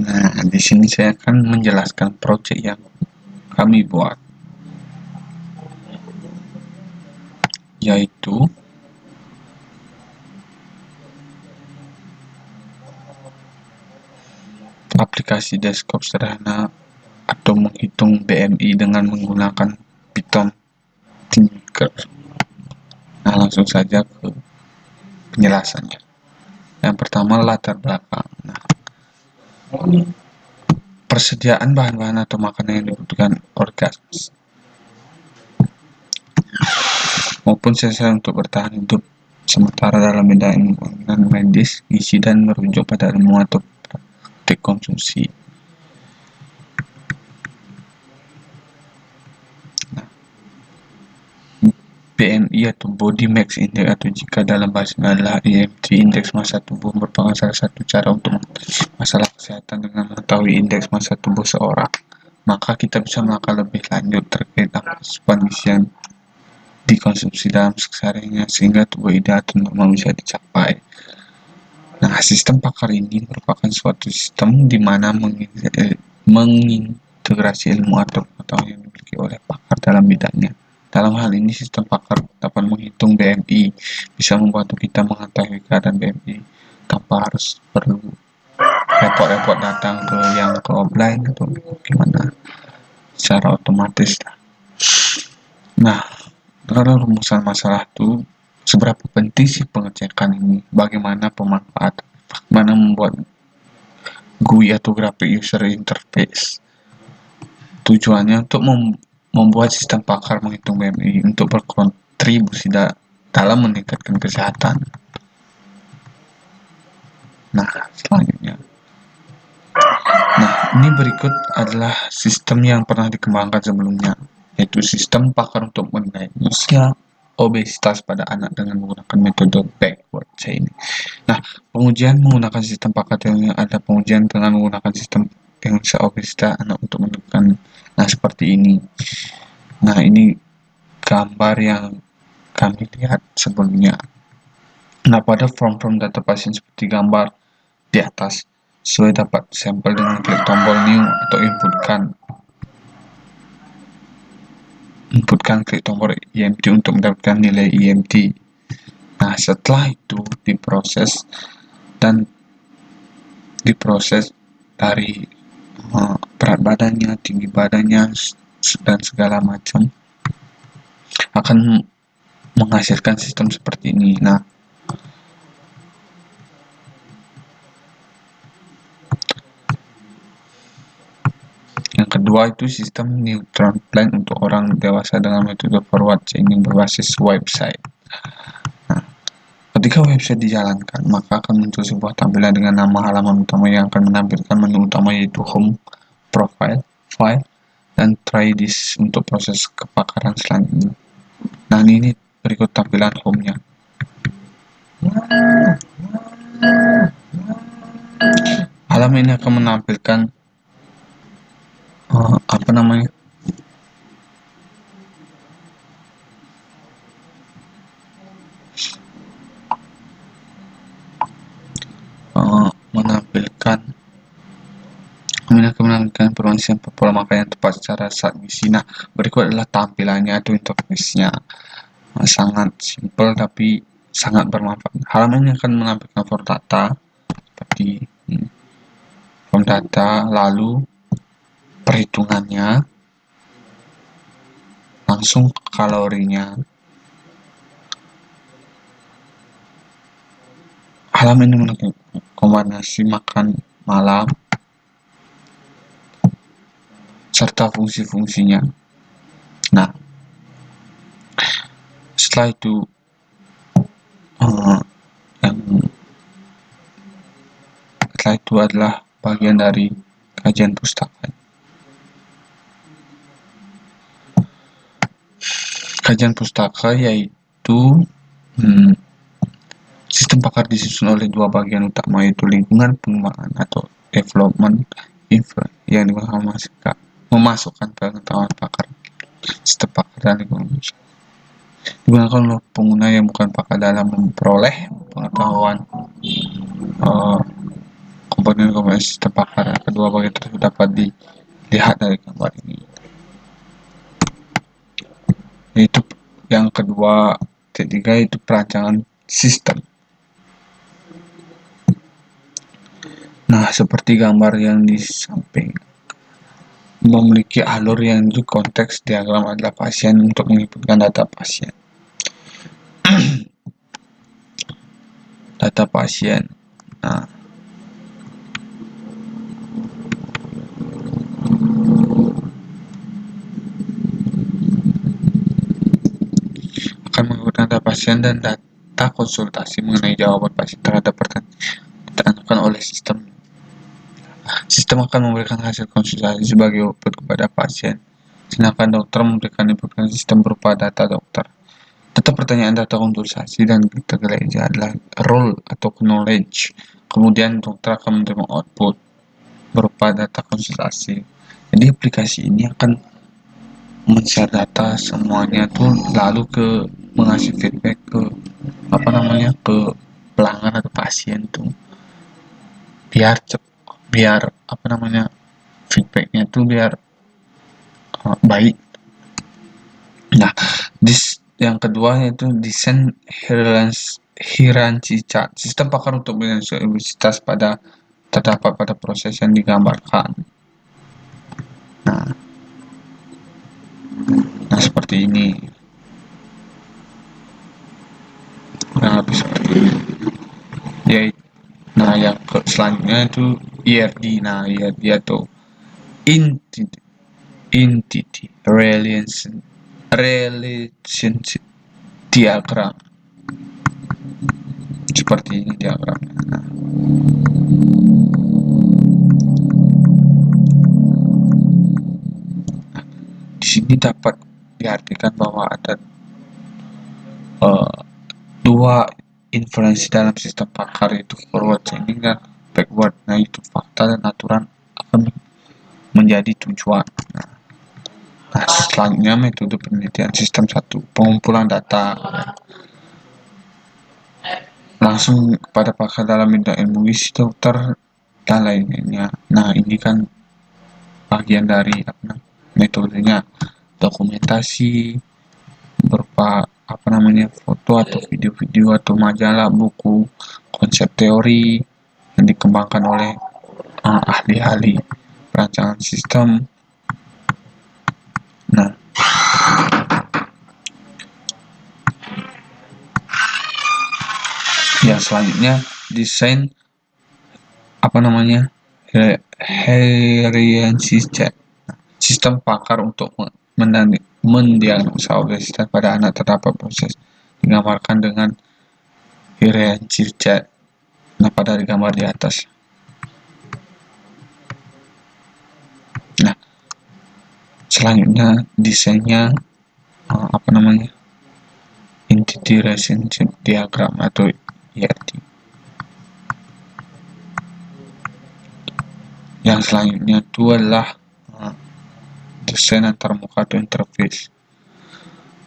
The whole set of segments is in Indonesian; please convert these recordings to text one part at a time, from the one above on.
Nah, di sini saya akan menjelaskan proyek yang kami buat, yaitu aplikasi desktop sederhana atau menghitung BMI dengan menggunakan Python Tinker. Nah, langsung saja ke penjelasannya. Yang pertama, latar belakang. Nah, persediaan bahan-bahan atau makanan yang dibutuhkan organisme maupun sel untuk bertahan hidup sementara dalam bidang medis, gizi, dan merujuk pada ilmu atau praktik konsumsi. Nah, BMI atau Body Mass Index atau jika dalam bahasa adalah IMT, indeks massa tubuh, merupakan salah satu cara untuk masalah kesehatan. Dengan mengetahui indeks massa tubuh seorang, maka kita bisa melakukan lebih lanjut terkait asupan gizi yang dikonsumsi dalam seharinya sehingga tubuh ideal atau normal bisa dicapai. Nah, sistem pakar ini merupakan suatu sistem di mana mengintegrasi ilmu atau pengetahuan yang dimiliki oleh pakar dalam bidangnya. Dalam hal ini, sistem pakar dapat menghitung BMI, bisa membantu kita mengetahui keadaan BMI tanpa harus perlu repot-repot datang ke offline atau gimana, secara otomatis. Nah, kalau rumusan masalah itu, seberapa penting sih pengecekan ini? Bagaimana pemanfaatan? Bagaimana membuat GUI atau graphic user interface? Tujuannya untuk membuat sistem pakar menghitung BMI untuk berkontribusi dalam meningkatkan kesehatan. Nah, selanjutnya. Nah, ini berikut adalah sistem yang pernah dikembangkan sebelumnya, yaitu sistem pakar untuk mendiagnosa obesitas pada anak dengan menggunakan metode backward chaining. Nah, pengujian menggunakan sistem pakar yang ada pengujian dengan menggunakan sistem diagnosa obesitas anak untuk menentukan. Nah, seperti ini. Nah, ini gambar yang kami lihat sebelumnya. Nah, pada form data pasien seperti gambar di atas, sesuai dapat sampel dengan klik tombol new atau inputkan klik tombol IMT untuk mendapatkan nilai IMT. Nah, setelah itu diproses dari berat badannya, tinggi badannya, dan segala macam, akan menghasilkan sistem seperti ini. Nah, yang kedua itu sistem neutron plan untuk orang dewasa dengan metode forward chaining berbasis website. Nah, ketika website dijalankan, maka akan muncul sebuah tampilan dengan nama halaman utama yang akan menampilkan menu utama, yaitu home, profile, file, dan try this untuk proses kepakaran selanjutnya. Nah, ini berikut tampilan home-nya. Halaman ini akan menampilkan menampilkan informasi pola makan yang tepat secara saat gizi. Nah, berikut adalah tampilannya atau interface-nya. Sangat simpel tapi sangat bermanfaat. Halaman ini akan menampilkan form data seperti form data, lalu perhitungannya, langsung kalorinya. Halaman ini menampilkan kombinasi makan malam serta fungsi-fungsinya. Nah, setelah itu adalah bagian dari kajian pustaka. Kajian pustaka yaitu sistem pakar disusun oleh dua bagian utama, yaitu lingkungan pengembangan atau development infra yang memasukkan pengetahuan pakar sistem pakar dan lingkungan digunakan oleh pengguna yang bukan pakar dalam memperoleh pengetahuan komponen oleh sistem pakar. Kedua bagian tersebut dapat dilihat dari gambar ini. Itu yang kedua. Ketiga itu perancangan sistem. Nah, seperti gambar yang di samping, memiliki alur yang di konteks diagram adalah pasien untuk menginputkan data pasien. Data pasien. Nah, akan menggunakan data pasien dan data konsultasi mengenai jawaban pasien terhadap pertanyaan ditanyakan oleh sistem. Sistem akan memberikan hasil konsultasi sebagai output kepada pasien, sedangkan dokter memberikan input ke sistem berupa data dokter. Data pertanyaan, data konsultasi, dan data gereja adalah role atau knowledge. Kemudian dokter akan menerima output berupa data konsultasi. Jadi aplikasi ini akan men-share data semuanya tuh lalu ke mengasih feedback ke ke pelanggan atau pasien tuh biar feedbacknya tuh biar baik. Nah, yang kedua yaitu desain hierarchy chart. Sistem pakar untuk universitas terdapat pada proses yang digambarkan. Nah, seperti ini. Kurang lebih seperti ini. Nah, yang selanjutnya itu ERD. Nah, ERD atau Entity Relationship Diagram. Seperti ini diagramnya. Nah, di sini dapat diartikan bahwa ada dua inferensi dalam sistem pakar, itu forward chaining dan backward. Nah, itu fakta dan aturan akan menjadi tujuan. Nah, selanjutnya metode penelitian sistem 1, pengumpulan data. Langsung kepada pakar dalam bidang ilmu gizi, dokter, dan lainnya. Nah, ini kan bagian dari metodenya. Dokumentasi berupa foto atau video-video atau majalah, buku, konsep teori yang dikembangkan oleh ahli-ahli perancangan sistem. Nah, yang selanjutnya desain hierarchy chart. Sistem pakar untuk mendiagnosa obesitas pada anak terdapat proses digambarkan dengan hierarchy chart. Nah, pada gambar di atas. Nah, selanjutnya desainnya entity relationship diagram atau ERD. Yang selanjutnya itu adalah desain antarmuka atau interface.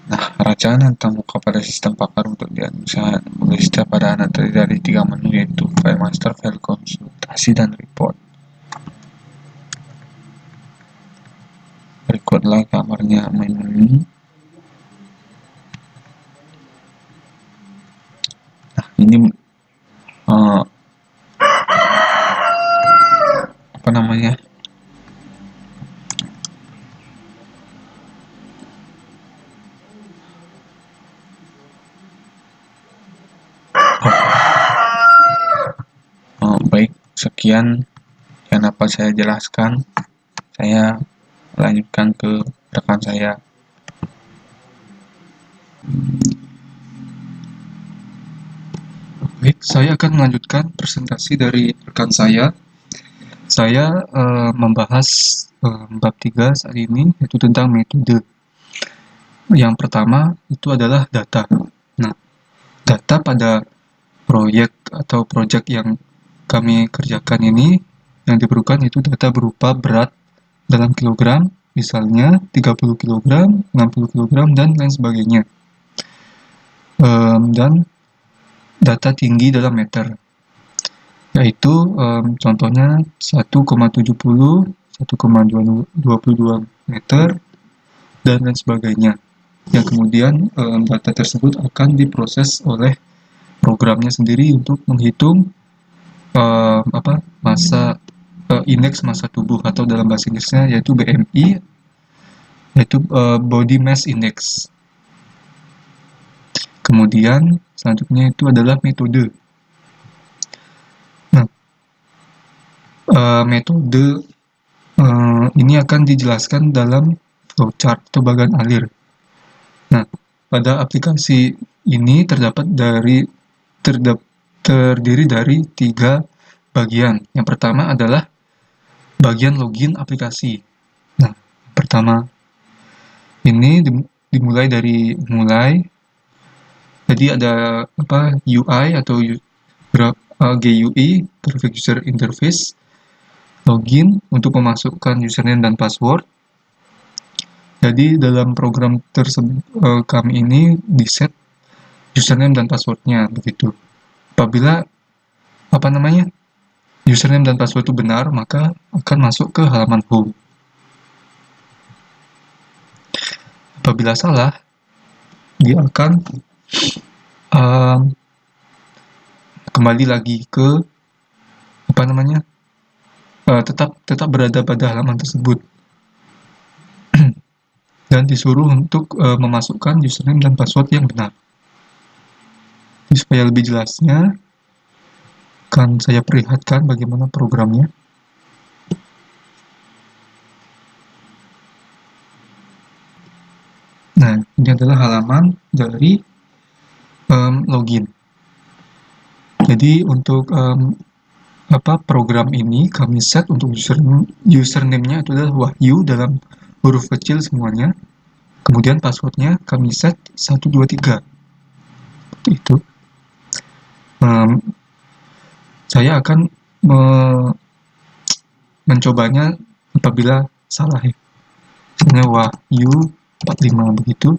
Nah, rancangan antarmuka pada sistem pakar untuk diagnosa obesitas pada anak terdiri dari 3 menu, yaitu file master, file konsultasi, dan report. Berikutlah gambarnya menu. Nah, ini baik, sekian yang dapat saya jelaskan. Saya lanjutkan ke rekan saya. Baik, saya akan melanjutkan presentasi dari rekan saya. Saya membahas bab 3 saat ini, yaitu tentang metode. Yang pertama itu adalah data. Nah, data pada proyek atau project yang kami kerjakan ini, yang diperlukan itu data berupa berat dalam kilogram, misalnya 30 kg, 60 kg, dan lain sebagainya. Dan data tinggi dalam meter, yaitu contohnya 1,70, 1,22 meter, dan lain sebagainya. Yang kemudian data tersebut akan diproses oleh programnya sendiri untuk menghitung indeks massa tubuh, atau dalam bahasa Inggrisnya yaitu BMI, yaitu Body Mass Index. Kemudian selanjutnya itu adalah metode. Nah, metode ini akan dijelaskan dalam flowchart atau bagan alir. Nah, pada aplikasi ini terdiri dari 3 bagian. Yang pertama adalah bagian login aplikasi. Nah, pertama ini dimulai dari jadi ada UI atau GUI, Graphic User Interface, login untuk memasukkan username dan password. Jadi dalam program kami ini di-set username dan passwordnya begitu. Apabila username dan password itu benar, maka akan masuk ke halaman home. Apabila salah, dia akan kembali lagi ke tetap berada pada halaman tersebut. Dan disuruh untuk memasukkan username dan password yang benar. Jadi, supaya lebih jelasnya, akan saya perlihatkan bagaimana programnya. Nah, ini adalah halaman dari login. Jadi untuk program ini kami set untuk username-nya itu adalah Wahyu dalam huruf kecil semuanya. Kemudian passwordnya kami set 123. Seperti itu. Saya akan mencobanya apabila salah ya. Misalnya Wahyu 45 begitu.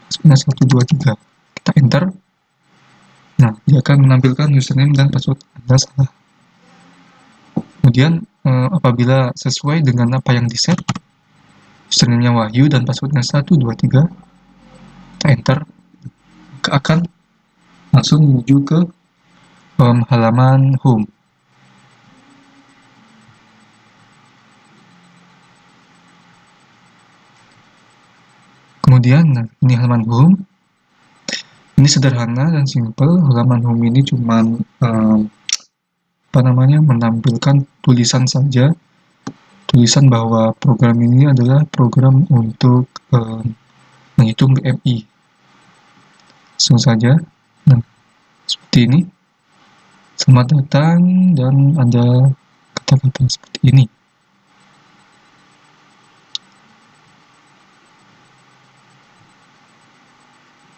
Passwordnya 123. Kita enter. Nah, dia akan menampilkan username dan password Anda salah. Kemudian apabila sesuai dengan apa yang di-set, username-nya Wahyu dan passwordnya 123, kita enter, maka akan langsung menuju ke halaman home. Kemudian, ini halaman home. Ini sederhana dan simple. Halaman home ini cuma menampilkan tulisan saja. Tulisan bahwa program ini adalah program untuk menghitung BMI. Langsung saja. Nah, seperti ini. Selamat datang, dan ada kata-kata seperti ini.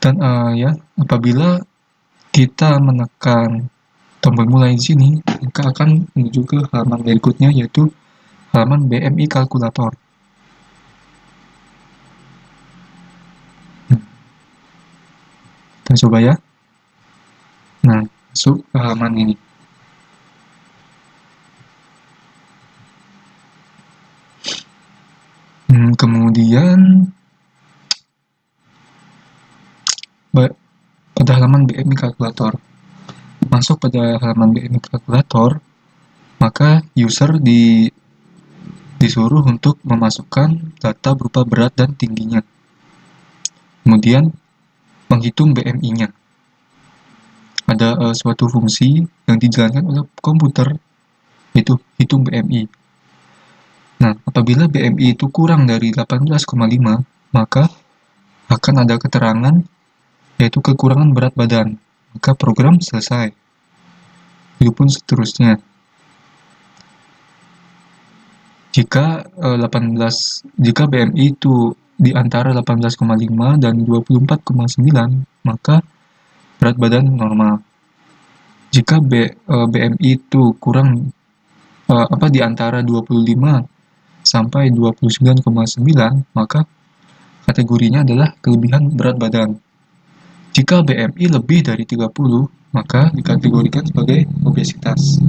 Dan apabila kita menekan tombol mulai di sini, maka akan menuju ke halaman berikutnya, yaitu halaman BMI kalkulator. Kita coba ya. Nah, masuk ke halaman ini. Kemudian pada halaman BMI kalkulator, masuk pada halaman BMI kalkulator, maka user disuruh untuk memasukkan data berupa berat dan tingginya, kemudian menghitung BMI-nya. Ada suatu fungsi yang dijalankan oleh komputer, yaitu hitung BMI. Nah, apabila BMI itu kurang dari 18,5, maka akan ada keterangan yaitu kekurangan berat badan, maka program selesai. Begitupun seterusnya. Jika BMI itu di antara 18,5 dan 24,9, maka berat badan normal. Jika BMI itu kurang di antara 25 sampai 29,9, maka kategorinya adalah kelebihan berat badan. Jika BMI lebih dari 30, maka dikategorikan sebagai obesitas.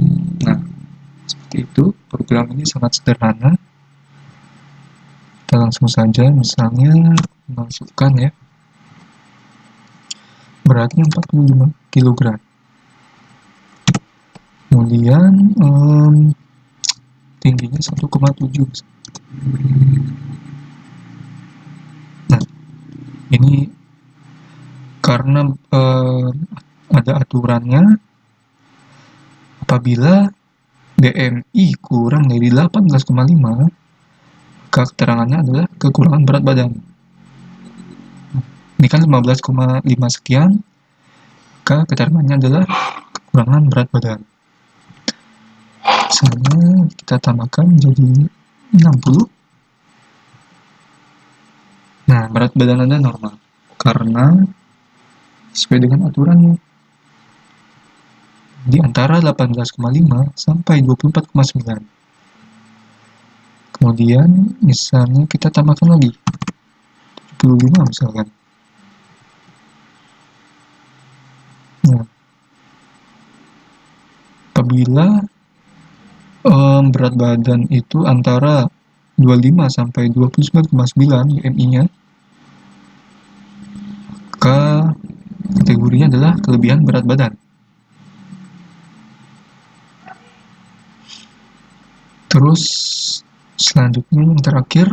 Nah, seperti itu. Program ini sangat sederhana. Kita langsung saja, misalnya masukkan ya, beratnya 45 kg. Kemudian tingginya 1,7. Nah, ini karena ada aturannya, apabila BMI kurang dari 18,5, maka keterangannya adalah kekurangan berat badan. Ini kan 15,5 sekian, maka keterangannya adalah kekurangan berat badan. Misalnya kita tambahkan menjadi 60. Nah, berat badan Anda normal karena sesuai dengan aturannya di antara 18,5 sampai 24,9. Kemudian misalnya kita tambahkan lagi 75 misalkan. Nah, apabila berat badan itu antara 25 sampai 29,9 BMI-nya, maka kategorinya adalah kelebihan berat badan. Terus selanjutnya yang terakhir,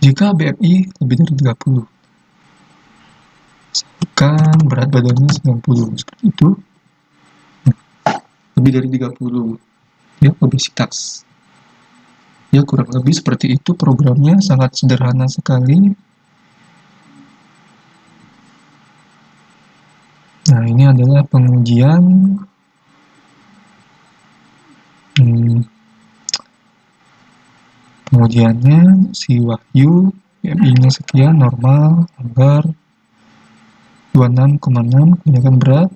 jika BMI lebih dari 30, misalkan berat badannya 90, seperti itu, lebih dari 30, ya obesitas. Ya kurang lebih seperti itu programnya, sangat sederhana sekali. Nah, ini adalah pengujian pengujiannya. Si Wahyu BMI-nya sekian, normal, Ambar 26,6, kebanyakan berat.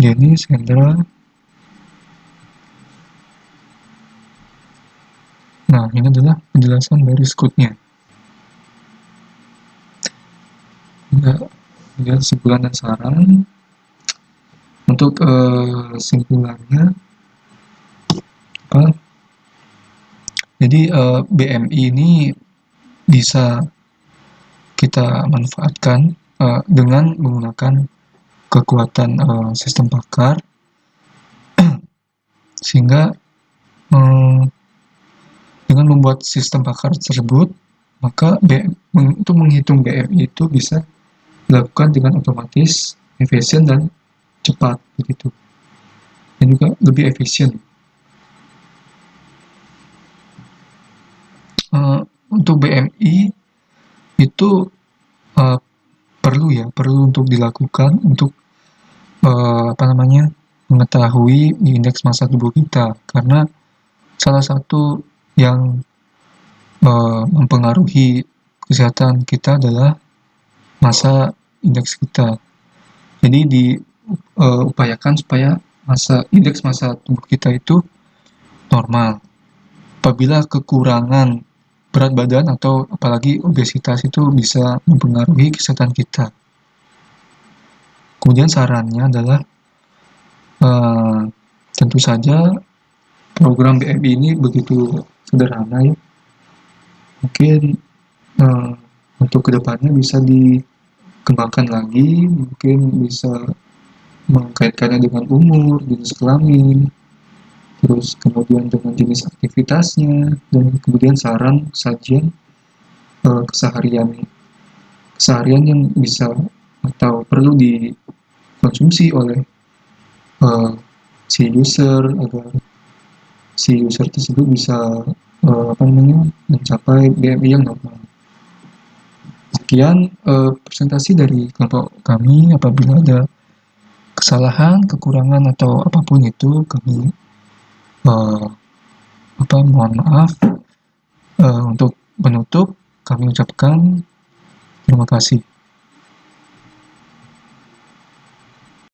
Denis, Hendra. Nah, ini adalah penjelasan dari skutnya. Lihat kesimpulan dan saran. Untuk kesimpulannya, jadi BMI ini bisa kita manfaatkan dengan menggunakan kekuatan sistem Pakar, sehingga dengan membuat sistem Pakar tersebut, maka untuk menghitung BMI itu bisa dilakukan dengan otomatis, efisien, dan cepat begitu, dan juga lebih efisien. Untuk BMI itu perlu untuk dilakukan untuk mengetahui indeks massa tubuh kita, karena salah satu yang mempengaruhi kesehatan kita adalah indeks kita. Jadi diupayakan supaya indeks massa tubuh kita itu normal. Apabila kekurangan berat badan atau apalagi obesitas itu bisa mempengaruhi kesehatan kita. Kemudian sarannya adalah tentu saja program BMI ini begitu sederhana ya. Mungkin untuk kedepannya bisa dikembangkan lagi, mungkin bisa mengkaitkannya dengan umur, jenis kelamin, terus kemudian dengan jenis aktivitasnya, dan kemudian saran sajian keseharian yang bisa atau perlu dikonsumsi oleh si user agar si user tersebut bisa mencapai BMI yang normal. Sekian presentasi dari kelompok kami. Apabila ada kesalahan, kekurangan atau apapun itu, kami mohon maaf. Untuk penutup, kami ucapkan terima kasih.